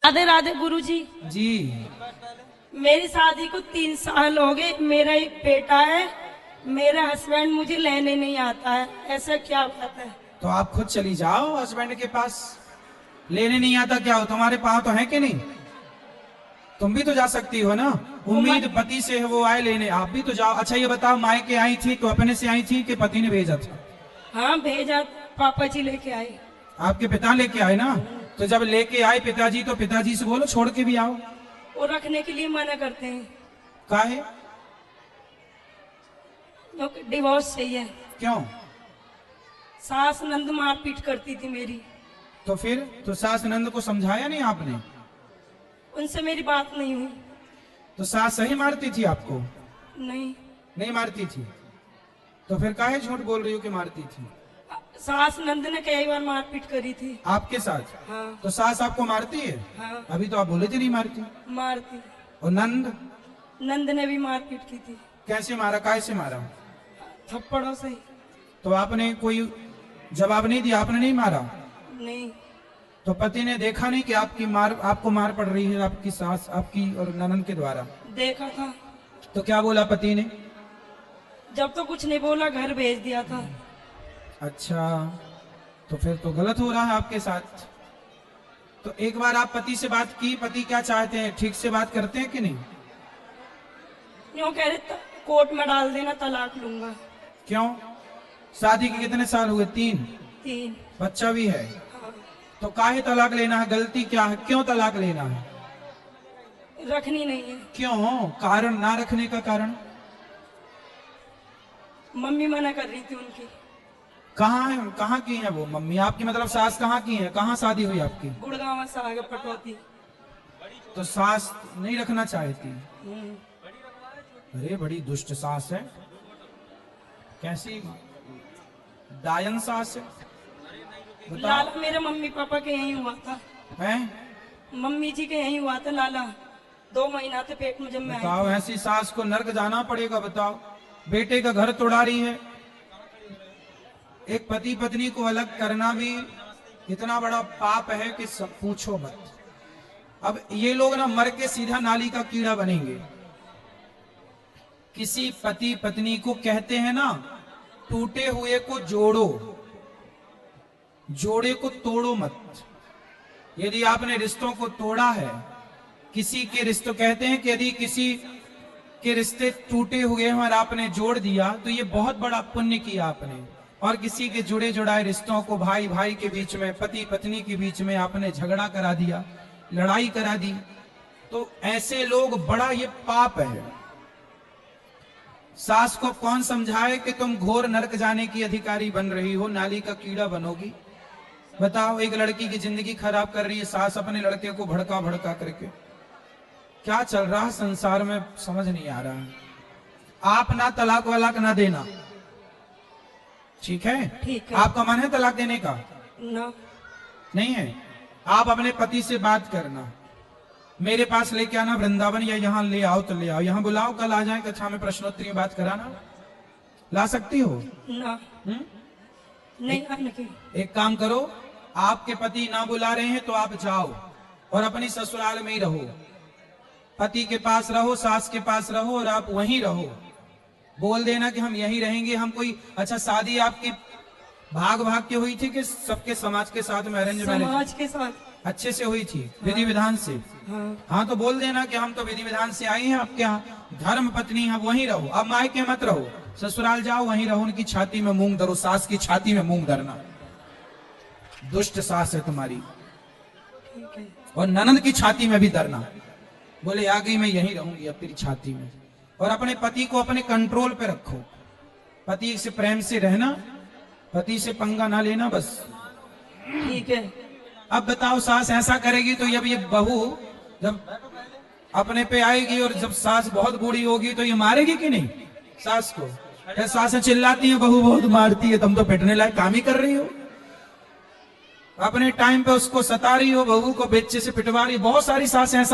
राधे राधे गुरुजी। जी मेरी शादी को 3 साल हो गए। मेरा एक बेटा है। मेरा हस्बैंड मुझे लेने नहीं आता है। ऐसा क्या बात है? तो आप खुद चली जाओ हस्बैंड के पास। लेने नहीं आता क्या हो, तुम्हारे पास तो है कि नहीं? तुम भी तो जा सकती हो ना। उम्मीद पति से है, वो आए लेने, आप भी तो जाओ। अच्छा ये बताओ, मायके आई थी तो अपने से आई थी कि पति ने भेजा था? हाँ भेजा, पापा जी लेके आए। आपके पिता लेके आए ना? तो जब लेके आए पिताजी तो पिताजी से बोलो छोड़ के भी आओ। वो रखने के लिए मना करते हैं। काहे? डिवोर्स चाहिए। क्यों? सास नंद मारपीट करती थी मेरी। तो फिर तो सास नंद को समझाया नहीं आपने? उनसे मेरी बात नहीं हुई। तो सास सही मारती थी आपको? नहीं, नहीं मारती थी। तो फिर काहे झूठ बोल रही हो कि मारती थी? सास नंद ने कई बार मारपीट करी थी आपके साथ? हाँ। तो सास आपको मारती है? हाँ अभी तो आप बोले थे नहीं मारती। मारती। और नंद? नंद ने भी मारपीट की थी। कैसे मारा, काहे से मारा? थप्पड़ों से। तो आपने कोई जवाब नहीं दिया, आपने नहीं मारा? नहीं। तो पति ने देखा नहीं कि आपको मार पड़ रही है आपकी सास, आपकी और ननद के द्वारा? देखा था। तो क्या बोला पति ने? जब तो कुछ नहीं बोला, घर भेज दिया था। अच्छा, तो फिर तो गलत हो रहा है आपके साथ। तो एक बार आप पति से बात की, पति क्या चाहते हैं, ठीक से बात करते हैं कि नहीं? यूँ कह रहे कोर्ट में डाल देना, तलाक लूंगा। क्यों? शादी के कितने साल हुए? 3। बच्चा भी है। हाँ। तो काहे तलाक लेना है? गलती क्या है, क्यों तलाक लेना है? रखनी नहीं है। क्यों? कारण ना रखने का कारण? मम्मी मना कर रही थी उनकी। कहाँ है, कहाँ की है वो मम्मी आपकी? मतलब सास कहाँ की है, कहाँ शादी हुई आपकी? गुड़गांव से आगे पटौती। तो सास नहीं रखना चाहती? हम्म। अरे बड़ी दुष्ट सास है। कैसी डायन सास है, बताओ। लाला मेरे मम्मी पापा के यहीं हुआ था। हैं? मम्मी जी के यहीं हुआ था लाला। 2 महीना थे पेट में जब मैं आई बताओ, ऐसी सास को नर्क जाना पड़ेगा। बताओ, बेटे का घर तोड़ा रही है। एक पति पत्नी को अलग करना भी इतना बड़ा पाप है कि सब पूछो मत। अब ये लोग ना मर के सीधा नाली का कीड़ा बनेंगे। किसी पति पत्नी को कहते हैं ना, टूटे हुए को जोड़ो, जोड़े को तोड़ो मत। यदि आपने रिश्तों को तोड़ा है, किसी के रिश्ते, कहते हैं कि यदि किसी के रिश्ते टूटे हुए हैं और आपने जोड़ दिया तो ये बहुत बड़ा पुण्य किया आपने। और किसी के जुड़े जुड़ाए रिश्तों को, भाई भाई के बीच में, पति पत्नी के बीच में आपने झगड़ा करा दिया, लड़ाई करा दी, तो ऐसे लोग, बड़ा ये पाप है। सास को कौन समझाए कि तुम घोर नरक जाने की अधिकारी बन रही हो, नाली का कीड़ा बनोगी? बताओ, एक लड़की की जिंदगी खराब कर रही है सास, अपने लड़के को भड़का भड़का करके। क्या चल रहा है संसार में समझ नहीं आ रहा है। आप ना तलाक वलाक ना देना, ठीक है? ठीक है। आपका मन है तलाक देने का? ना। नहीं है? आप अपने पति से बात करना, मेरे पास लेके आना वृंदावन, या यहाँ ले आओ तो ले आओ, यहाँ बुलाओ, कल आ जाए कक्षा में प्रश्नोत्तरी में बात कराना। ला सकती हो? ना। नहीं आने की। एक काम करो, आपके पति ना बुला रहे हैं तो आप जाओ और अपनी ससुराल में ही रहो। पति के पास रहो, सास के पास रहो और आप वहीं रहो। बोल देना कि हम यहीं रहेंगे। हम कोई, अच्छा शादी आपकी भाग भाग के हुई थी कि सबके समाज के साथ में, अरेंज मैरिज? समाज के साथ अच्छे से हुई थी, विधि विधान से? हाँ, तो बोल देना कि हम तो विधि विधान से आई हैं आपके यहाँ, धर्म पत्नी है, वहीं रहो। अब मायके मत रहो, ससुराल जाओ, वहीं रहो। उनकी छाती में मूंग धरो, सास की छाती में मूंग धरना। दुष्ट सास है तुम्हारी। और ननद की छाती में भी धरना, बोले आ गई मैं यहीं रहूंगी अब तेरी छाती में। और अपने पति को अपने कंट्रोल पे रखो, पति से प्रेम से रहना, पति से पंगा ना लेना, बस। ठीक है। अब बताओ, सास ऐसा करेगी तो जब ये बहू जब अपने पे आएगी और जब सास बहुत बूढ़ी होगी तो ये मारेगी कि नहीं सास को? क्या सासें चिल्लाती हैं बहू बहुत मारती है, तुम तो पिटने लायक काम ही कर रही हो। अपने टाइम पे उसको सता रही हो, बहू को बेचे से पिटवा रही। बहुत सारी सासें ऐसा